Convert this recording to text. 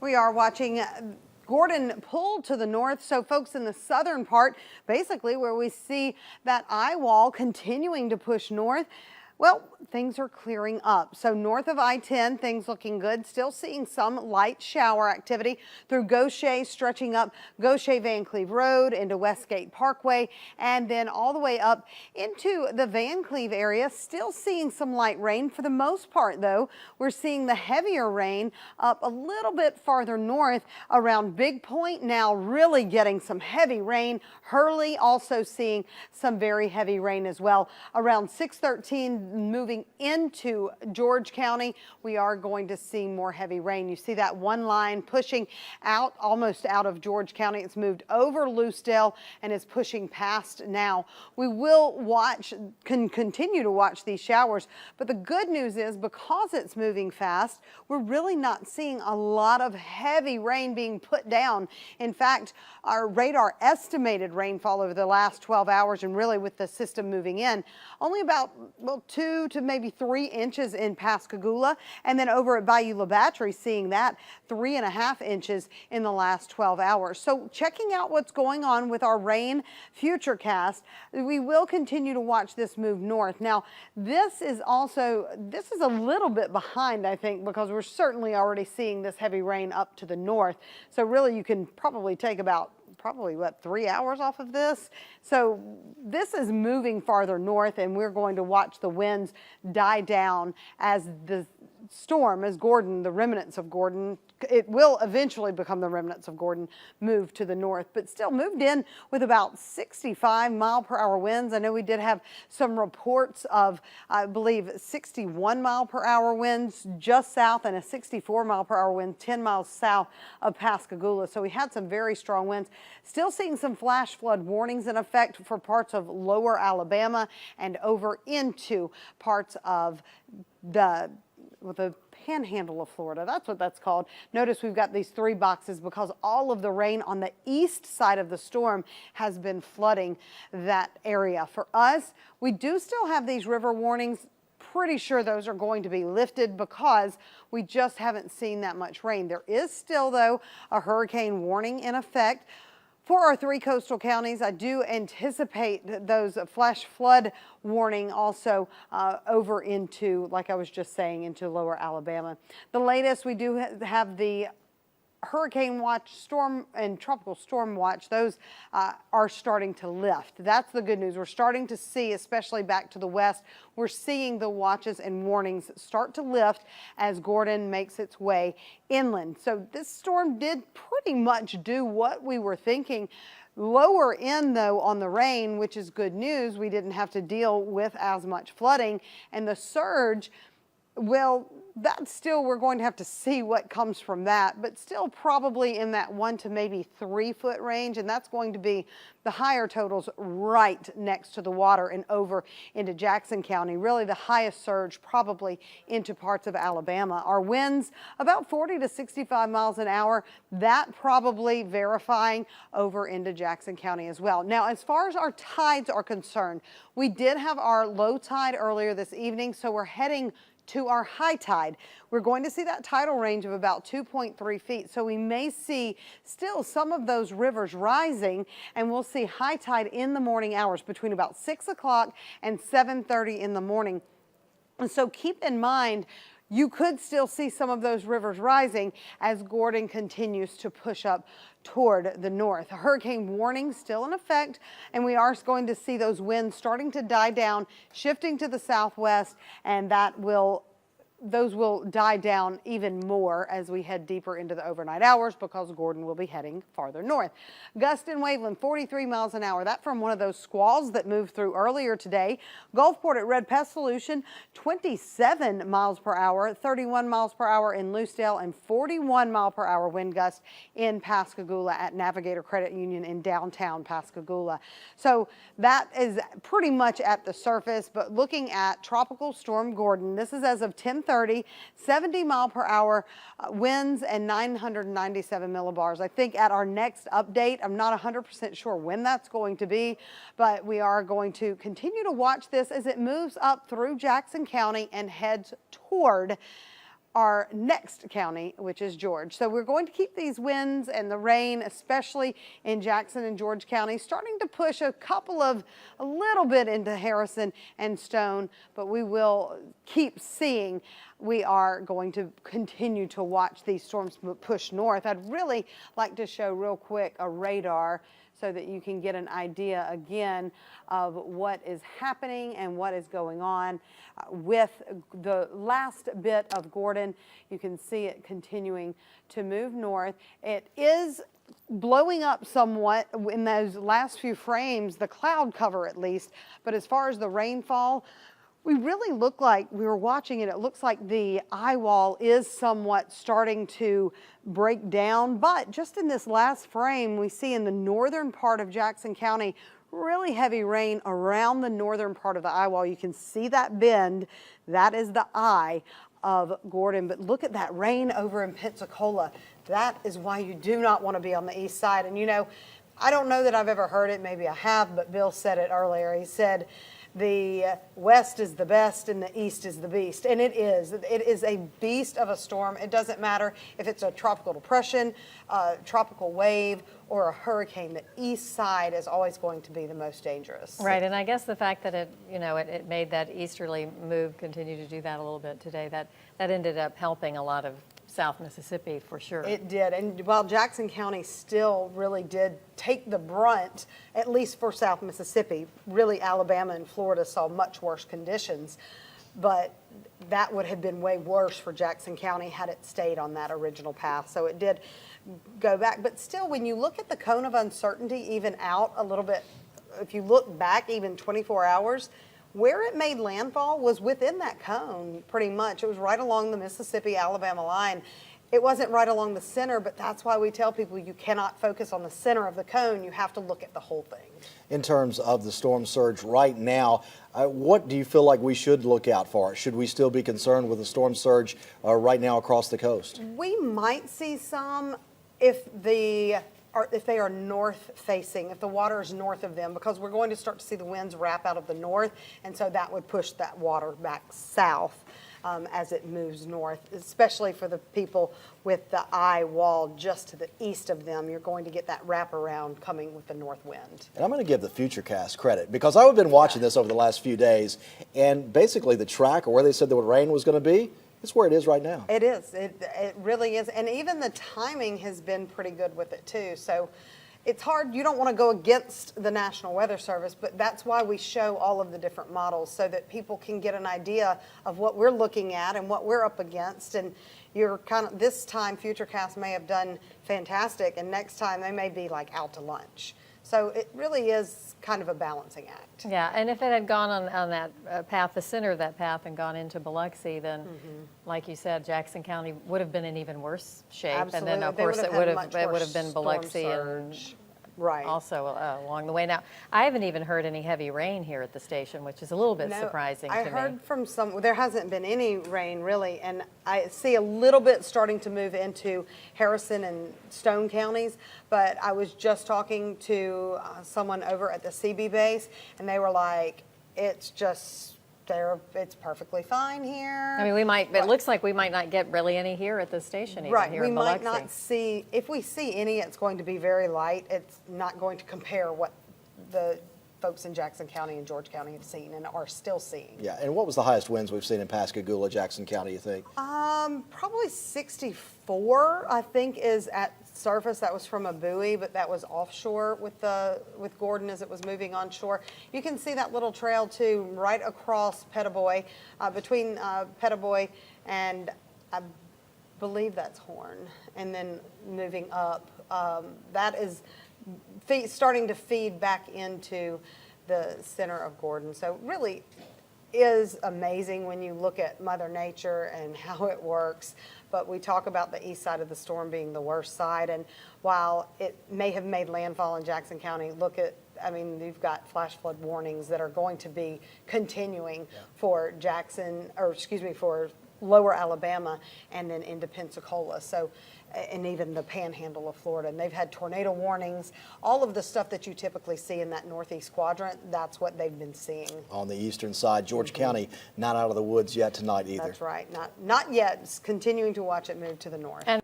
We are watching Gordon pull to the north. So folks in the southern part, basically where we see that eye wall continuing to push north, well, things are clearing up. So north of I-10, things looking good. Still seeing some light shower activity through Gaucher, stretching up Gaucher Van Cleve Road into Westgate Parkway, and then all the way up into the Van Cleve area. Still seeing some light rain. For the most part, though, we're seeing the heavier rain up a little bit farther north around Big Point. Now really getting some heavy rain. Hurley also seeing some very heavy rain as well. Around 613 moving into George County, we are going to see more heavy rain. You see that one line pushing out, almost out of George County. It's moved over Loosedale and is pushing past now. We will continue to watch these showers, but the good news is because it's moving fast, we're really not seeing a lot of heavy rain being put down. In fact, our radar estimated rainfall over the last 12 hours, and really with the system moving in, only about, well, 2 to maybe 3 inches in Pascagoula, and then over at Bayou La Battery seeing that 3.5 inches in the last 12 hours. So checking out what's going on with our rain futurecast, we will continue to watch this move north. Now this is a little bit behind, I think, because we're certainly already seeing this heavy rain up to the north. So really you can probably take about what, 3 hours off of this. So this is moving farther north, and we're going to watch the winds die down as the storm, as Gordon, the remnants of Gordon, it will eventually become the remnants of Gordon, move to the north, but still moved in with about 65-mile-per-hour winds. I know we did have some reports of, I believe, 61-mile-per-hour winds just south and a 64-mile-per-hour wind 10 miles south of Pascagoula. So we had some very strong winds. Still seeing some flash flood warnings in effect for parts of lower Alabama and over into parts of the panhandle of Florida. That's what that's called. Notice we've got these 3 boxes because all of the rain on the east side of the storm has been flooding that area. For us, we do still have these river warnings. Pretty sure those are going to be lifted because we just haven't seen that much rain. There is still, though, a hurricane warning in effect. For our 3 coastal counties, I do anticipate those flash flood warning also over into, like I was just saying, into lower Alabama. The latest, we do have the hurricane watch, storm and tropical storm watch. Those are starting to lift. That's the good news. We're starting to see, especially back to the west, we're seeing the watches and warnings start to lift as Gordon makes its way inland. So this storm did pretty much do what we were thinking. Lower in, though, on the rain, which is good news. We didn't have to deal with as much flooding, and the surge, well, that's still, we're going to have to see what comes from that, but still probably in that 1 to maybe 3 foot range, and that's going to be the higher totals right next to the water and over into Jackson County. Really the highest surge probably into parts of Alabama. Our winds about 40 to 65 miles an hour, that probably verifying over into Jackson County as well. Now, as far as our tides are concerned, we did have our low tide earlier this evening, so we're heading to our high tide. We're going to see that tidal range of about 2.3 feet. So we may see still some of those rivers rising, and we'll see high tide in the morning hours between about 6 o'clock and 7:30 in the morning. And so keep in mind, you could still see some of those rivers rising as Gordon continues to push up toward the north. A hurricane warning still in effect, and we are going to see those winds starting to die down, shifting to the southwest, and those will die down even more as we head deeper into the overnight hours because Gordon will be heading farther north. Gust in Waveland, 43 miles an hour. That from one of those squalls that moved through earlier today. Gulfport at Red Pest Solution, 27 miles per hour, 31 miles per hour in Loosedale, and 41 mile per hour wind gust in Pascagoula at Navigator Credit Union in downtown Pascagoula. So that is pretty much at the surface, but looking at Tropical Storm Gordon, this is as of 10:30. 70 mile per hour winds and 997 millibars. I think at our next update, I'm not 100% sure when that's going to be, but we are going to continue to watch this as it moves up through Jackson County and heads toward our next county, which is George. So we're going to keep these winds and the rain, especially in Jackson and George County, starting to push a little bit into Harrison and Stone, but we will keep seeing. We are going to continue to watch these storms push north. I'd really like to show real quick a radar so that you can get an idea again of what is happening and what is going on with the last bit of Gordon. You can see it continuing to move north. It is blowing up somewhat in those last few frames, the cloud cover at least, but as far as the rainfall, we really look like, we were watching it, it looks like the eye wall is somewhat starting to break down, but just in this last frame, we see in the northern part of Jackson County, really heavy rain around the northern part of the eye wall. You can see that bend, that is the eye of Gordon, but look at that rain over in Pensacola. That is why you do not want to be on the east side. And you know, I don't know that I've ever heard it, maybe I have, but Bill said it earlier. He said, the west is the best and the east is the beast. And it is. It is a beast of a storm. It doesn't matter if it's a tropical depression, a tropical wave, or a hurricane. The east side is always going to be the most dangerous. Right, and I guess the fact that it made that easterly move continue to do that a little bit today, that ended up helping a lot of South Mississippi for sure. It did, and while Jackson County still really did take the brunt, at least for South Mississippi, really Alabama and Florida saw much worse conditions, but that would have been way worse for Jackson County had it stayed on that original path. So it did go back, but still when you look at the cone of uncertainty even out a little bit, if you look back even 24 hours, where it made landfall was within that cone pretty much. It was right along the Mississippi-Alabama line. It wasn't right along the center, but that's why we tell people you cannot focus on the center of the cone. You have to look at the whole thing. In terms of the storm surge right now, what do you feel like we should look out for? Should we still be concerned with the storm surge right now across the coast? We might see some if they are north facing, if the water is north of them, because we're going to start to see the winds wrap out of the north, and so that would push that water back south as it moves north, especially for the people with the eye wall just to the east of them. You're going to get that wraparound coming with the north wind. And I'm going to give the Futurecast credit because I've been watching this over the last few days, and basically the track or where they said the rain was going to be, it's where it is right now. It is. It really is. And even the timing has been pretty good with it too. So it's hard. You don't want to go against the National Weather Service, but that's why we show all of the different models so that people can get an idea of what we're looking at and what we're up against. And you're this time Futurecast may have done fantastic, and next time they may be like out to lunch. So it really is kind of a balancing act. Yeah, and if it had gone on that path, the center of that path, and gone into Biloxi, then, like you said, Jackson County would have been in even worse shape. Absolutely. And then, of course, it would have been Biloxi and right. also along the way. Now, I haven't even heard any heavy rain here at the station, which is a little bit surprising to me. I heard from there hasn't been any rain really, and I see a little bit starting to move into Harrison and Stone counties, but I was just talking to someone over at the CB base, and they were like, it's just, it's perfectly fine here. I mean, it looks like we might not get really any here at the station, even here in Biloxi. Might not see, if we see any, it's going to be very light. It's not going to compare what the folks in Jackson County and George County have seen and are still seeing. Yeah, and what was the highest winds we've seen in Pascagoula, Jackson County, you think? Probably 64, I think, is at surface. That was from a buoy, but that was offshore with Gordon as it was moving onshore. You can see that little trail too, right across Pettaboy, between Pettaboy and I believe that's Horn, and then moving up. That is starting to feed back into the center of Gordon. So really is amazing when you look at Mother Nature and how it works. But we talk about the east side of the storm being the worst side. And while it may have made landfall in Jackson County, you've got flash flood warnings that are going to be continuing for for lower Alabama and then into Pensacola. So, and even the panhandle of Florida. And they've had tornado warnings, all of the stuff that you typically see in that northeast quadrant, that's what they've been seeing. On the eastern side, George County, not out of the woods yet tonight either. That's right. Not yet. It's continuing to watch it move to the north. And